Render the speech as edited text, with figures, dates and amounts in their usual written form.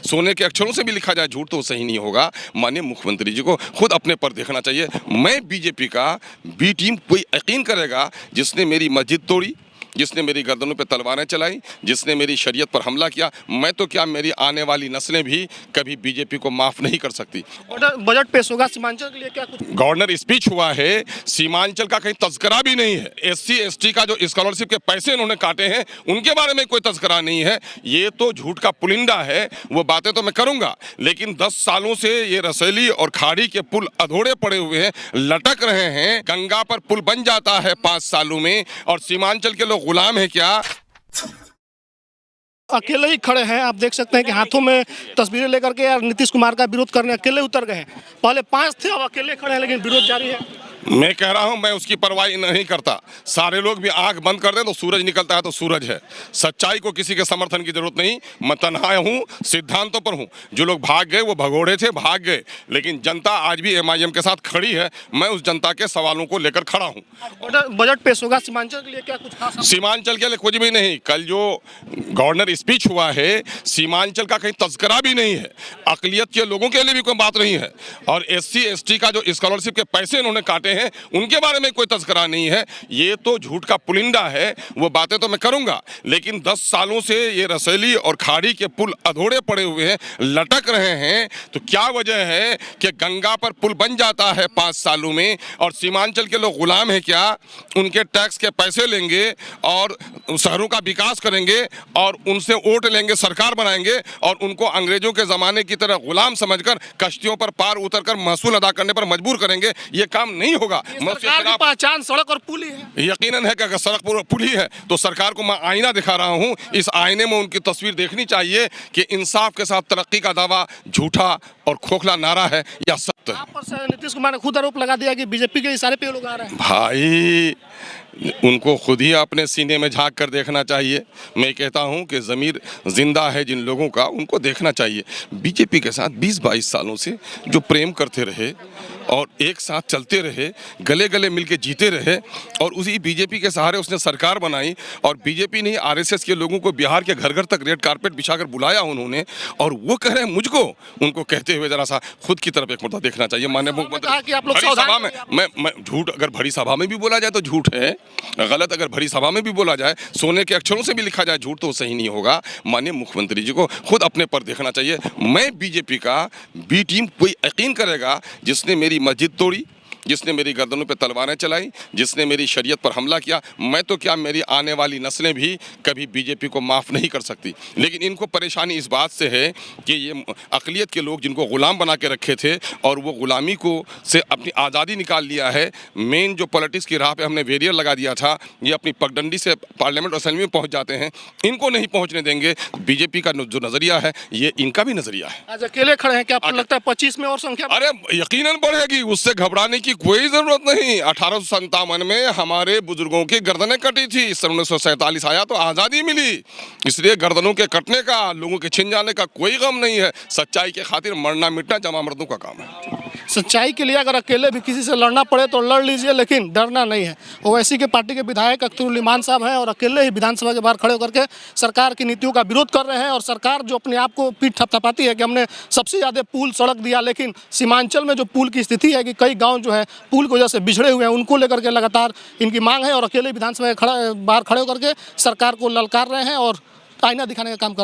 सोने के अक्षरों से भी लिखा जाए झूठ तो सही नहीं होगा। माननीय मुख्यमंत्री जी को खुद अपने पर देखना चाहिए। मैं बीजेपी का बी टीम कोई यकीन करेगा जिसने मेरी मस्जिद तोड़ी, जिसने मेरी गर्दनों पे तलवारें चलाई, जिसने मेरी शरीयत पर हमला किया, मैं तो क्या मेरी आने वाली नस्लें भी कभी बीजेपी को माफ नहीं कर सकती। बजट पेश होगा सीमांचल के लिए, क्या कुछ गवर्नर स्पीच हुआ है, सीमांचल का कहीं तस्करा भी नहीं है। एससी एसटी का जो स्कॉलरशिप के पैसे इन्होंने काटे हैं उनके बारे में कोई तस्करा नहीं है। ये तो झूठ का पुलिंदा है। वो बातें तो मैं करूंगा, लेकिन 10 सालों से ये रसैली और खाड़ी के पुल अधूरे पड़े हुए हैं, लटक रहे हैं। गंगा पर पुल बन जाता है 5 सालों में और सीमांचल के लोग गुलाम है क्या? अकेले ही खड़े हैं। आप देख सकते हैं कि हाथों में तस्वीरें लेकर के यार नीतीश कुमार का विरोध करने अकेले उतर गए हैं। पहले 5 थे, अब अकेले खड़े हैं, लेकिन विरोध जारी है। मैं कह रहा हूं, मैं उसकी परवाह नहीं करता। सारे लोग भी आंख बंद कर दें तो सूरज निकलता है, तो सूरज है। सच्चाई को किसी के समर्थन की जरूरत नहीं। मैं तन्हा हूं, सिद्धांतों पर हूं। जो लोग भाग गए वो भगोड़े थे, भाग गए, लेकिन जनता आज भी एमआईएम के साथ खड़ी है। मैं उस जनता के सवालों को लेकर खड़ा हूं। बजट पेश होगा सीमांचल के लिए, क्या कुछ खास? सीमांचल के लिए कुछ भी नहीं। कल जो गवर्नर स्पीच हुआ है, सीमांचल का कहीं तस्करा भी नहीं है। अकलियत के लोगों के लिए भी कोई बात नहीं है। और एससी एसटी का जो स्कॉलरशिप के पैसे इन्होंने काटे हैं उनके बारे में कोई तस्करा नहीं है। ये तो झूठ का पुलिंदा है। वो बातें तो मैं करूंगा, लेकिन 10 सालों से ये रसैली और खाड़ी के पुल अधूरे पड़े हुए हैं, लटक रहे हैं। तो क्या वजह है कि गंगा पर पुल बन जाता है 5 सालों में और सीमांचल के लोग गुलाम है क्या? उनके टैक्स के पैसे लेंगे और शहरों का विकास करेंगे और उनसे वोट लेंगे, सरकार बनाएंगे और उनको अंग्रेजों के जमाने की तरह गुलाम समझकर कश्तियों पर पार उतरकर महसूल अदा करने पर मजबूर करेंगे। ये काम नहीं होगा। सरकार की पहचान सड़क और पुल ही है। यकीनन है कि अगर सड़क पर पुल ही है तो सरकार को मैं आईना दिखा रहा हूं। इस आईने में उनकी तस्वीर देखनी चाहिए कि इंसाफ के साथ तरक्की का दावा झूठा और खोखला नारा है या सत्य है। आप पर नीतीश कुमार ने खुद आरोप लगा दिया कि बीजेपी के इशारे पे लोग आ रहे हैं। भाई, उनको खुद ही अपने सीने में झांक कर देखना चाहिए। मैं कहता हूं कि ज़मीर जिंदा है जिन लोगों का, उनको देखना चाहिए। बीजेपी के साथ 20-22 सालों से जो प्रेम करते रहे और एक साथ चलते रहे, गले गले मिलके जीते रहे और उसी बीजेपी के सहारे उसने सरकार बनाई। और बीजेपी ने आरएसएस के लोगों को बिहार के घर घर तक रेड कारपेट बिछाकर बुलाया उन्होंने, और वो कह रहे हैं मुझको, उनको कहते हुए जरा सा खुद की तरफ एक मुद्दा देखना चाहिए। माननीय मुख्यमंत्री, बड़ी सभा में मैं झूठ अगर बड़ी सभा में भी बोला जाए तो झूठ है, गलत अगर बड़ी सभा में भी बोला जाए, सोने के अक्षरों से भी लिखा जाए झूठ तो सही नहीं होगा। माननीय मुख्यमंत्री जी को खुद अपने पर देखना चाहिए। मैं बीजेपी का बी टीम कोई यकीन करेगा जिसने मेरी मस्जिद तोड़ी, जिसने मेरी गर्दनों पे तलवारें चलाई, जिसने मेरी शरीयत पर हमला किया, मैं तो क्या मेरी आने वाली नस्लें भी कभी बीजेपी को माफ़ नहीं कर सकती। लेकिन इनको परेशानी इस बात से है कि ये अकलियत के लोग जिनको ग़ुलाम बना के रखे थे और वो ग़ुलामी को से अपनी आज़ादी निकाल लिया है। मेन जो पॉलिटिक्स की राह पे हमने बैरियर लगा दिया था, ये अपनी पगडंडी से पार्लियामेंट और असेंबली में पहुँच जाते हैं। इनको नहीं पहुँचने देंगे। बीजेपी का जो नज़रिया है ये इनका भी नज़रिया है। आज अकेले खड़े हैं, क्या आपको लगता है 25 में और संख्या? अरे यकीनन बढ़ेगी, उससे घबराने की कोई जरूरत नहीं। 1857 में हमारे बुजुर्गों की गर्दनें कटी थी, सन 1947 आया तो आज़ादी मिली। इसलिए गर्दनों के कटने का, लोगों के छिन जाने का कोई गम नहीं है। सच्चाई के खातिर मरना मिटना जमा मर्दों का काम है। सच्चाई के लिए अगर अकेले भी किसी से लड़ना पड़े तो लड़ लीजिए, लेकिन डरना नहीं है। ओवैसी के पार्टी के विधायक अख्तरुल ईमान साहब हैं और अकेले ही विधानसभा के बाहर खड़े होकर के सरकार की नीतियों का विरोध कर रहे हैं। और सरकार जो अपने आप को पीठ थपथपाती है कि हमने सबसे ज़्यादा पुल सड़क दिया, लेकिन सीमांचल में जो पुल की स्थिति है कि कई गाँव जो है पुल की वजह से बिछड़े हुए हैं, उनको लेकर के लगातार इनकी मांग है। और अकेले विधानसभा के बाहर खड़े होकर के सरकार को ललकार रहे हैं और आईना दिखाने का काम कर रहे हैं।